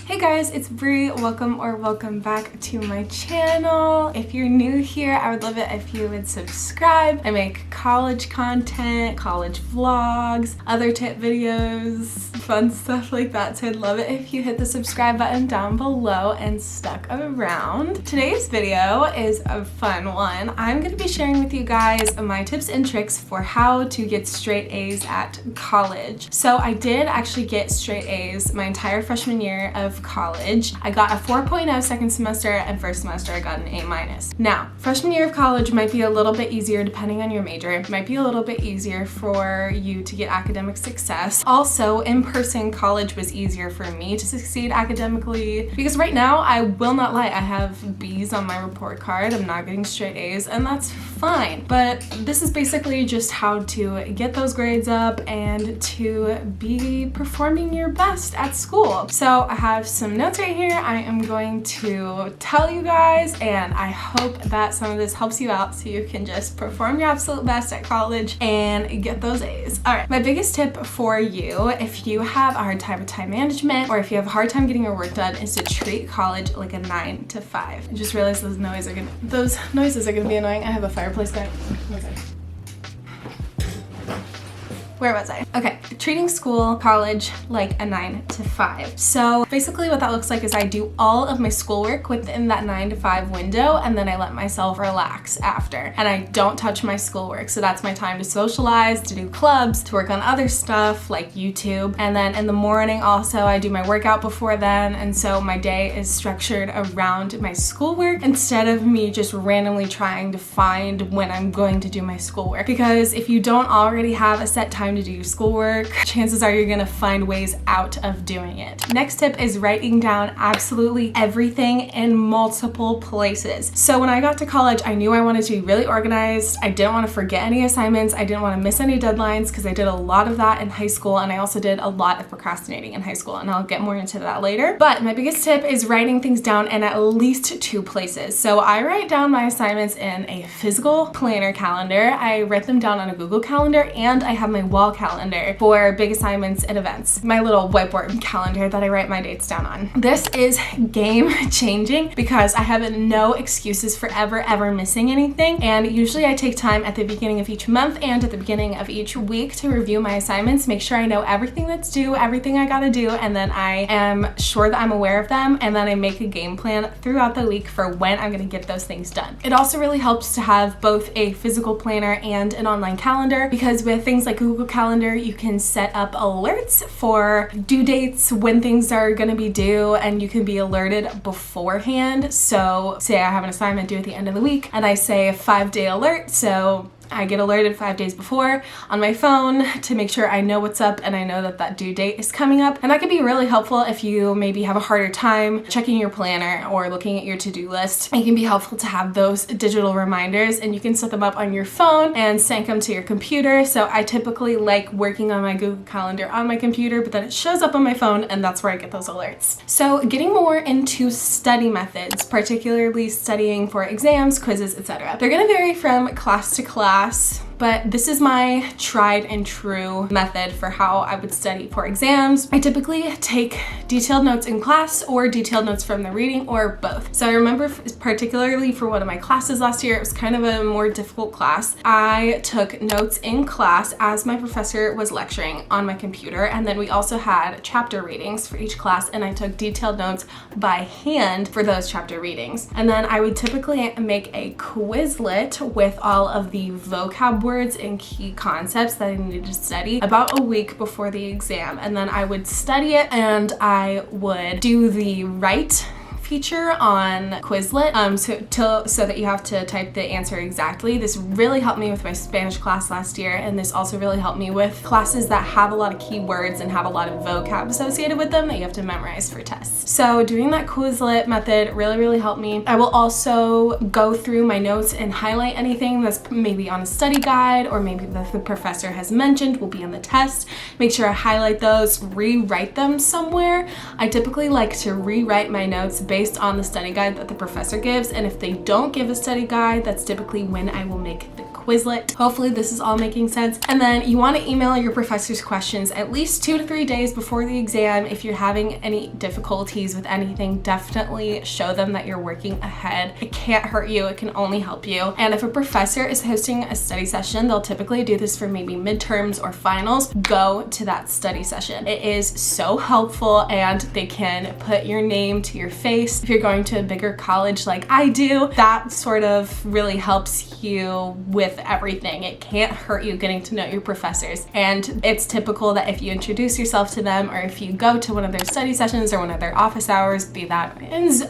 Hey guys, it's Bree. Welcome back to my channel. If you're new here, I would love it if you would subscribe. I make college content, college vlogs, other tip videos, fun stuff like that. So I'd love it if you hit the subscribe button down below and stuck around. Today's video is a fun one. I'm going to be sharing with you guys my tips and tricks for how to get straight A's at college. So I did actually get straight A's my entire freshman year of college. I got a 4.0 second semester, and first semester I got an A-. Now, freshman year of college might be a little bit easier depending on your major. It might be a little bit easier for you to get academic success. Also, in-person college was easier for me to succeed academically because right now, I will not lie, I have B's on my report card. I'm not getting straight A's, and that's fine. But this is basically just how to get those grades up and to be performing your best at school. So I have some notes right here I am going to tell you guys, and I hope that some of this helps you out so you can just perform your absolute best at college and get those A's. All right, my biggest tip for you, if you have a hard time with time management or if you have a hard time getting your work done, is to treat college like a 9 to 5. I just realized those noises are gonna be annoying. I have a fireplace going. Where was I? Okay, treating school, college, like a 9 to 5. So basically what that looks like is I do all of my schoolwork within that 9 to 5 window, and then I let myself relax after. And I don't touch my schoolwork. So that's my time to socialize, to do clubs, to work on other stuff like YouTube. And then in the morning also I do my workout before then. And so my day is structured around my schoolwork instead of me just randomly trying to find when I'm going to do my schoolwork. Because if you don't already have a set time to do your schoolwork, chances are you're gonna find ways out of doing it. Next tip is writing down absolutely everything in multiple places. So when I got to college, I knew I wanted to be really organized. I didn't want to forget any assignments. I didn't want to miss any deadlines because I did a lot of that in high school, and I also did a lot of procrastinating in high school, and I'll get more into that later. But my biggest tip is writing things down in at least 2 places. So I write down my assignments in a physical planner calendar. I write them down on a Google Calendar, and I have my wall calendar for big assignments and events. My little whiteboard calendar that I write my dates down on. This is game changing because I have no excuses for ever missing anything. And usually I take time at the beginning of each month and at the beginning of each week to review my assignments, make sure I know everything that's due, everything I gotta do, and then I am sure that I'm aware of them, and then I make a game plan throughout the week for when I'm gonna get those things done. It also really helps to have both a physical planner and an online calendar, because with things like Google Calendar, you can set up alerts for due dates, when things are going to be due, and you can be alerted beforehand. So say I have an assignment due at the end of the week and I say a 5-day alert, so I get alerted 5 days before on my phone to make sure I know what's up and I know that that due date is coming up. And that can be really helpful if you maybe have a harder time checking your planner or looking at your to-do list. It can be helpful to have those digital reminders, and you can set them up on your phone and sync them to your computer. So I typically like working on my Google Calendar on my computer, but then it shows up on my phone, and that's where I get those alerts. So getting more into study methods, particularly studying for exams, quizzes, etc. They're gonna vary from class to class, but this is my tried and true method for how I would study for exams. I typically take detailed notes in class or detailed notes from the reading, or both. So I remember particularly for one of my classes last year, it was kind of a more difficult class. I took notes in class as my professor was lecturing on my computer, and then we also had chapter readings for each class, and I took detailed notes by hand for those chapter readings. And then I would typically make a Quizlet with all of the vocab words and key concepts that I needed to study about a week before the exam. And then I would study it, and I would do the write feature on Quizlet so that you have to type the answer exactly. This really helped me with my Spanish class last year, and this also really helped me with classes that have a lot of keywords and have a lot of vocab associated with them that you have to memorize for tests. So doing that Quizlet method really helped me. I will also go through my notes and highlight anything that's maybe on a study guide, or maybe that the professor has mentioned will be on the test. Make sure I highlight those, rewrite them somewhere. I typically like to rewrite my notes based on the study guide that the professor gives, and if they don't give a study guide, that's typically when I will make the Quizlet. Hopefully this is all making sense. And then you want to email your professors questions at least 2 to 3 days before the exam. If you're having any difficulties with anything, definitely show them that you're working ahead. It can't hurt you, it can only help you. And if a professor is hosting a study session, they'll typically do this for maybe midterms or finals. Go to that study session. It is so helpful, and they can put your name to your face. If you're going to a bigger college like I do, that sort of really helps you with everything. It can't hurt you getting to know your professors. And it's typical that if you introduce yourself to them, or if you go to one of their study sessions or one of their office hours, be that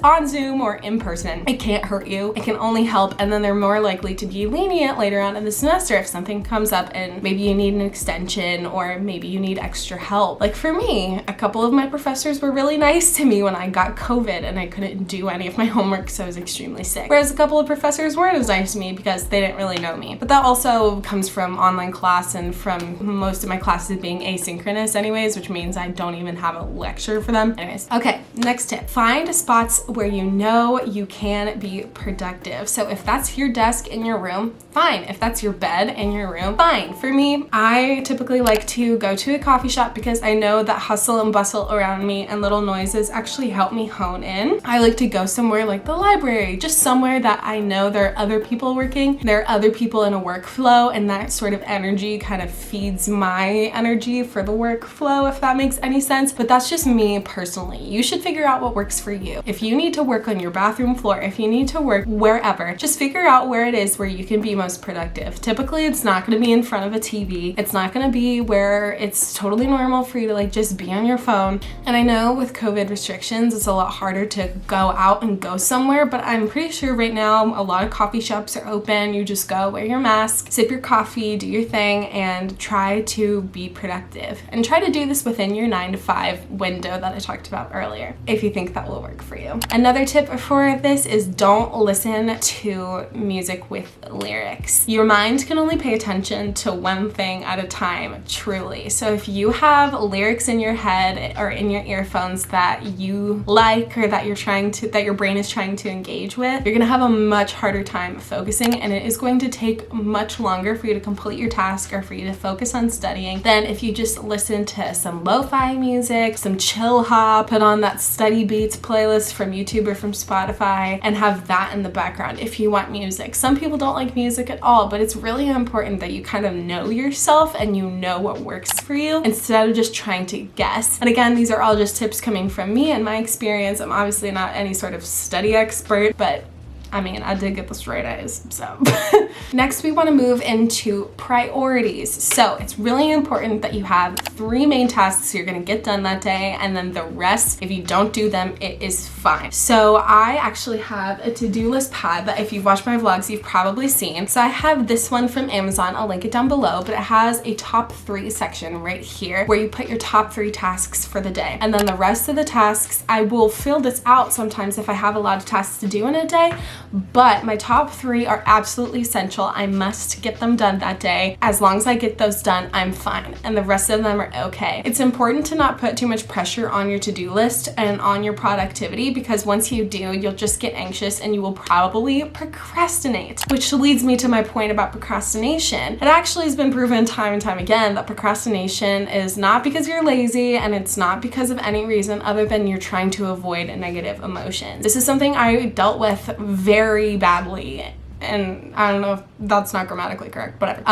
on Zoom or in person, it can't hurt you. It can only help. And then they're more likely to be lenient later on in the semester if something comes up and maybe you need an extension or maybe you need extra help. Like for me, a couple of my professors were really nice to me when I got COVID and I couldn't do any of my homework because I was extremely sick. Whereas a couple of professors weren't as nice to me because they didn't really know me. But that also comes from online class and from most of my classes being asynchronous anyways, which means I don't even have a lecture for them. Anyways, okay, next tip. Find spots where you know you can be productive. So if that's your desk in your room, fine. If that's your bed in your room, fine. For me, I typically like to go to a coffee shop because I know that hustle and bustle around me and little noises actually help me hone in. I like to go somewhere like the library, just somewhere that I know there are other people working, there are other people in a workflow, and that sort of energy kind of feeds my energy for the workflow, if that makes any sense. But that's just me personally. You should figure out what works for you. If you need to work on your bathroom floor, if you need to work wherever, just figure out where it is where you can be most productive. Typically, it's not going to be in front of a TV. It's not going to be where it's totally normal for you to like just be on your phone. And I know with COVID restrictions, it's a lot harder to go out and go somewhere, but I'm pretty sure right now a lot of coffee shops are open. You just go, wear your mask, sip your coffee, do your thing, and try to be productive. And try to do this within your 9 to 5 window that I talked about earlier, if you think that will work for you. Another tip for this is don't listen to music with lyrics. Your mind can only pay attention to one thing at a time, truly. So if you have lyrics in your head or in your earphones that you like or that your brain is trying to engage with, you're gonna have a much harder time focusing, and it is going to take much longer for you to complete your task or for you to focus on studying than if you just listen to some lo-fi music, some chill hop, put on that study beats playlist from YouTube or from Spotify, and have that in the background if you want music. Some people don't like music at all, but it's really important that you kind of know yourself and you know what works for you instead of just trying to guess. And again, these are all just tips coming from me and my experience. I'm obviously not any sort of study expert, but I mean, I did get the straight A's, so. Next, we want to move into priorities. So it's really important that you have 3 main tasks you're going to get done that day, and then the rest, if you don't do them, it is fine. So I actually have a to-do list pad that if you've watched my vlogs, you've probably seen. So I have this one from Amazon. I'll link it down below, but it has a top 3 section right here where you put your top 3 tasks for the day. And then the rest of the tasks, I will fill this out sometimes if I have a lot of tasks to do in a day, but my top 3 are absolutely essential. I must get them done that day. As long as I get those done, I'm fine. And the rest of them are okay. It's important to not put too much pressure on your to-do list and on your productivity, because once you do, you'll just get anxious and you will probably procrastinate. Which leads me to my point about procrastination. It actually has been proven time and time again that procrastination is not because you're lazy, and it's not because of any reason other than you're trying to avoid negative emotions. This is something I dealt with very badly, and I don't know if that's not grammatically correct, whatever.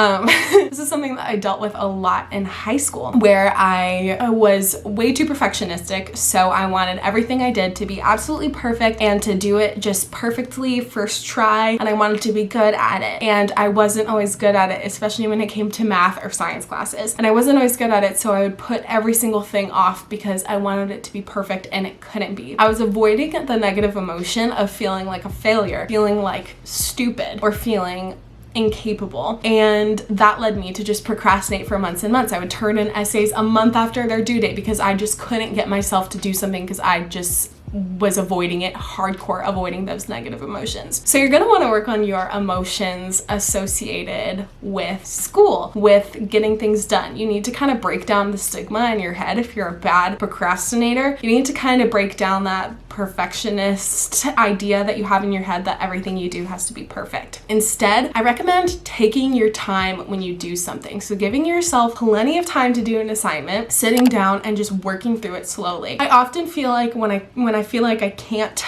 This is something that I dealt with a lot in high school, where I was way too perfectionistic. So I wanted everything I did to be absolutely perfect and to do it just perfectly first try, and I wanted to be good at it. And I wasn't always good at it, especially when it came to math or science classes. And I wasn't always good at it, so I would put every single thing off because I wanted it to be perfect, and it couldn't be. I was avoiding the negative emotion of feeling like a failure, feeling like stupid, or feeling incapable, and that led me to just procrastinate for months and months. I would turn in essays a month after their due date because I just couldn't get myself to do something because I just was avoiding it, hardcore avoiding those negative emotions. So you're gonna wanna work on your emotions associated with school, with getting things done. You need to kind of break down the stigma in your head. If you're a bad procrastinator, you need to kind of break down that perfectionist idea that you have in your head that everything you do has to be perfect. Instead, I recommend taking your time when you do something. So giving yourself plenty of time to do an assignment, sitting down and just working through it slowly. I often feel like when I feel like I can't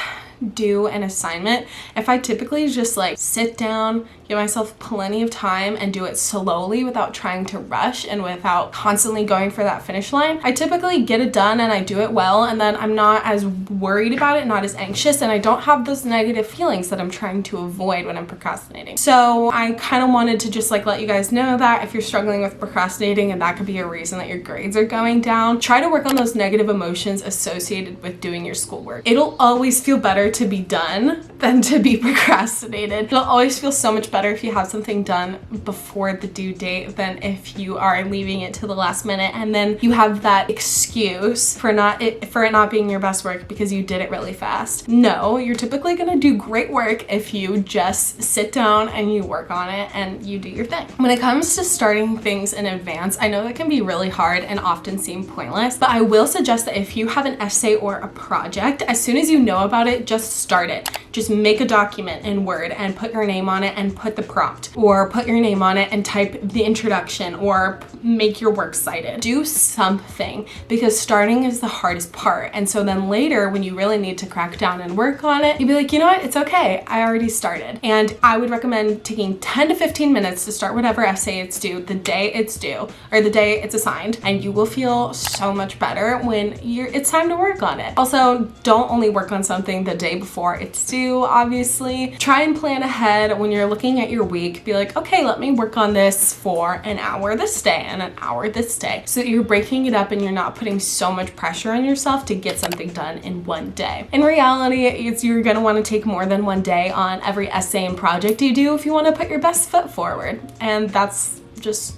do an assignment, if I typically just like sit down, give myself plenty of time and do it slowly without trying to rush and without constantly going for that finish line, I typically get it done and I do it well, and then I'm not as worried about it, not as anxious, and I don't have those negative feelings that I'm trying to avoid when I'm procrastinating. So I kind of wanted to just like let you guys know that if you're struggling with procrastinating and that could be a reason that your grades are going down, try to work on those negative emotions associated with doing your schoolwork. It'll always feel better to be done than to be procrastinated. It'll always feel so much better if you have something done before the due date than if you are leaving it to the last minute and then you have that excuse for it not being your best work because you did it really fast. No, you're typically gonna do great work if you just sit down and you work on it and you do your thing. When it comes to starting things in advance, I know that can be really hard and often seem pointless, but I will suggest that if you have an essay or a project, as soon as you know about it, just start it. Just make a document in Word and put your name on it and put the prompt, or put your name on it and type the introduction, or make your works cited. Do something, because starting is the hardest part. And so then later when you really need to crack down and work on it, you'd be like, you know what, it's okay, I already started. And I would recommend taking 10 to 15 minutes to start whatever essay it's due, the day it's due, or the day it's assigned, and you will feel so much better when it's time to work on it. Also, don't only work on something the day before it's due, obviously. Try and plan ahead when you're looking at your week. Be like, okay, let me work on this for an hour this day and an hour this day, so that you're breaking it up and you're not putting so much pressure on yourself to get something done in one day. In reality, you're gonna want to take more than one day on every essay and project you do if you want to put your best foot forward, and that's just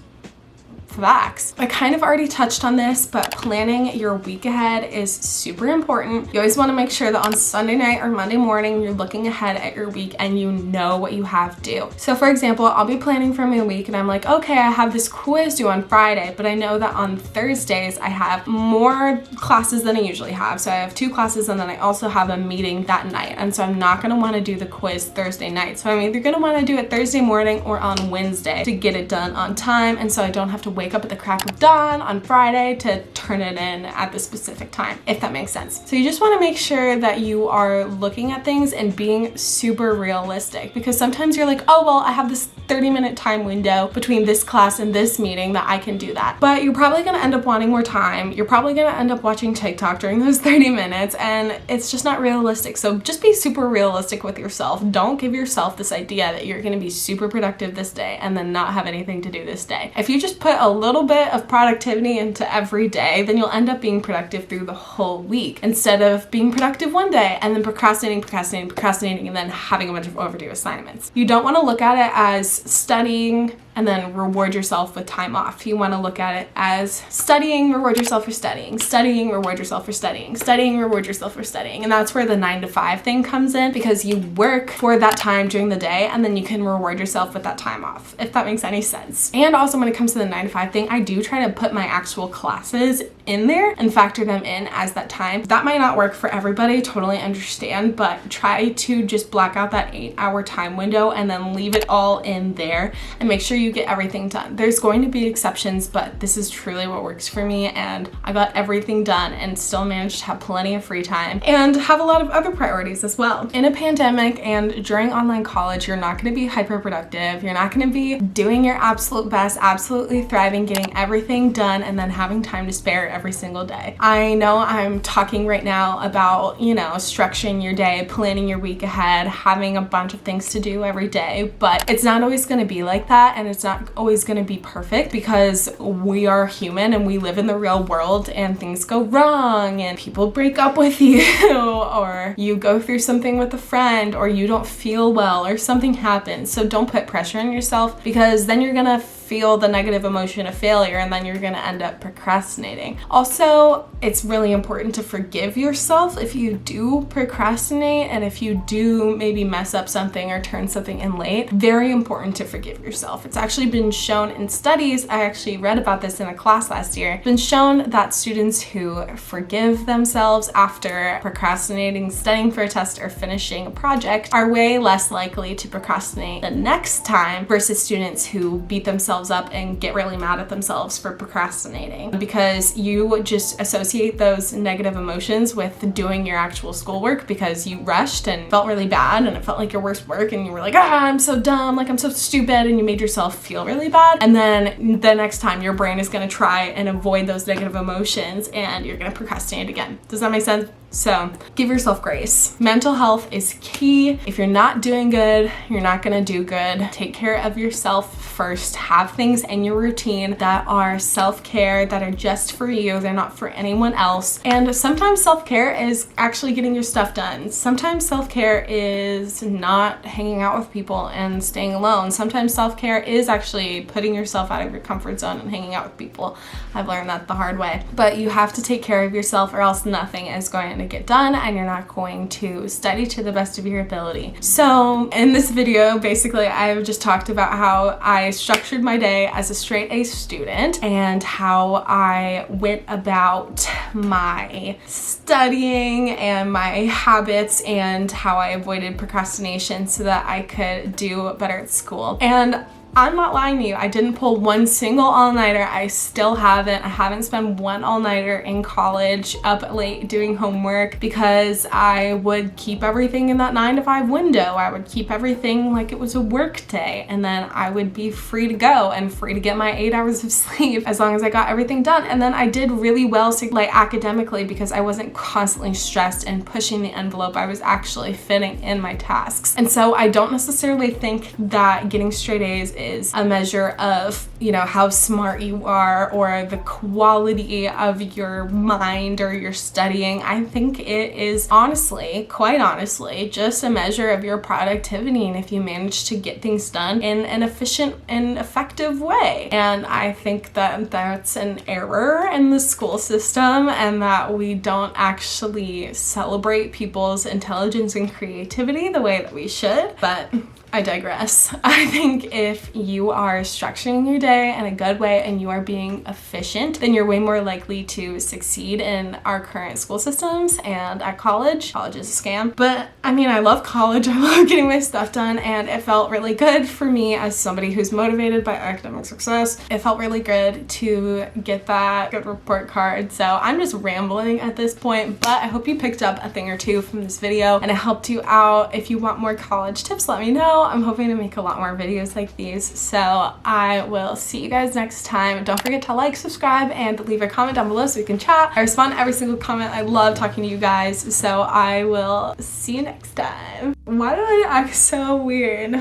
facts. I kind of already touched on this, but planning your week ahead is super important. You always want to make sure that on Sunday night or Monday morning, you're looking ahead at your week and you know what you have due. So for example, I'll be planning for my week and I'm like, okay, I have this quiz due on Friday, but I know that on Thursdays I have more classes than I usually have. So I have 2 classes and then I also have a meeting that night. And so I'm not going to want to do the quiz Thursday night. So I'm either going to want to do it Thursday morning or on Wednesday to get it done on time. And so I don't have to wake up at the crack of dawn on Friday to turn it in at the specific time, if that makes sense. So you just want to make sure that you are looking at things and being super realistic, because sometimes you're like, oh, well, I have this 30-minute time window between this class and this meeting that I can do that. But you're probably going to end up wanting more time. You're probably going to end up watching TikTok during those 30 minutes, and it's just not realistic. So just be super realistic with yourself. Don't give yourself this idea that you're going to be super productive this day and then not have anything to do this day. If you just put a little bit of productivity into every day, then you'll end up being productive through the whole week instead of being productive one day and then procrastinating, and then having a bunch of overdue assignments. You don't want to look at it as studying and then reward yourself with time off. You want to look at it as studying, reward yourself for studying, studying, reward yourself for studying, studying, reward yourself for studying. And that's where the 9 to 5 thing comes in, because you work for that time during the day and then you can reward yourself with that time off, if that makes any sense. And also when it comes to the 9 to 5 thing, I do try to put my actual classes in there and factor them in as that time. That might not work for everybody, totally understand, but try to just block out that 8-hour time window and then leave it all in there and make sure you get everything done. There's going to be exceptions, but this is truly what works for me, and I got everything done and still managed to have plenty of free time and have a lot of other priorities as well. In a pandemic and during online college, you're not going to be hyper productive. You're not going to be doing your absolute best, absolutely thriving, getting everything done, and then having time to spare every single day. I know I'm talking right now about, structuring your day, planning your week ahead, having a bunch of things to do every day, but it's not always going to be like that, and it's not always going to be perfect, because we are human and we live in the real world and things go wrong and people break up with you or you go through something with a friend or you don't feel well or something happens. So don't put pressure on yourself, because then you're gonna feel the negative emotion of failure, and then you're gonna end up procrastinating. Also, it's really important to forgive yourself if you do procrastinate and if you do maybe mess up something or turn something in late. Very important to forgive yourself. It's actually been shown in studies, I actually read about this in a class last year, it's been shown that students who forgive themselves after procrastinating, studying for a test, or finishing a project are way less likely to procrastinate the next time versus students who beat themselves up and get really mad at themselves for procrastinating, because you just associate those negative emotions with doing your actual schoolwork because you rushed and felt really bad and it felt like your worst work and you were like, I'm so dumb, like I'm so stupid, and you made yourself feel really bad. And then the next time your brain is going to try and avoid those negative emotions and you're going to procrastinate again. Does that make sense? So give yourself grace. Mental health is key. If you're not doing good, you're not gonna do good. Take care of yourself first. Have things in your routine that are self-care, that are just for you. They're not for anyone else. And sometimes self-care is actually getting your stuff done. Sometimes self-care is not hanging out with people and staying alone. Sometimes self-care is actually putting yourself out of your comfort zone and hanging out with people. I've learned that the hard way. But you have to take care of yourself or else nothing is going to get done and you're not going to study to the best of your ability. So in this video, basically I've just talked about how I structured my day as a straight A student and how I went about my studying and my habits and how I avoided procrastination so that I could do better at school. And I'm not lying to you. I didn't pull one single all-nighter. I still haven't. I haven't spent one all-nighter in college up late doing homework because I would keep everything in that 9 to 5 window. I would keep everything like it was a work day, and then I would be free to go and free to get my 8 hours of sleep as long as I got everything done. And then I did really well like academically because I wasn't constantly stressed and pushing the envelope. I was actually fitting in my tasks. And so I don't necessarily think that getting straight A's is a measure of, you know, how smart you are or the quality of your mind or your studying. I think it is honestly, quite honestly, just a measure of your productivity and if you manage to get things done in an efficient and effective way. And I think that that's an error in the school system and that we don't actually celebrate people's intelligence and creativity the way that we should. But I digress. I think if you are structuring your day in a good way and you are being efficient, then you're way more likely to succeed in our current school systems and at college. College is a scam. But I mean, I love college. I love getting my stuff done and it felt really good for me as somebody who's motivated by academic success. It felt really good to get that good report card. So I'm just rambling at this point, but I hope you picked up a thing or two from this video and it helped you out. If you want more college tips, let me know. I'm hoping to make a lot more videos like these. So I will see you guys next time. Don't forget to like, subscribe, and leave a comment down below so we can chat. I respond to every single comment. I love talking to you guys. So I will see you next time. Why do I act so weird?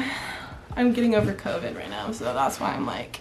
I'm getting over COVID right now, so that's why I'm like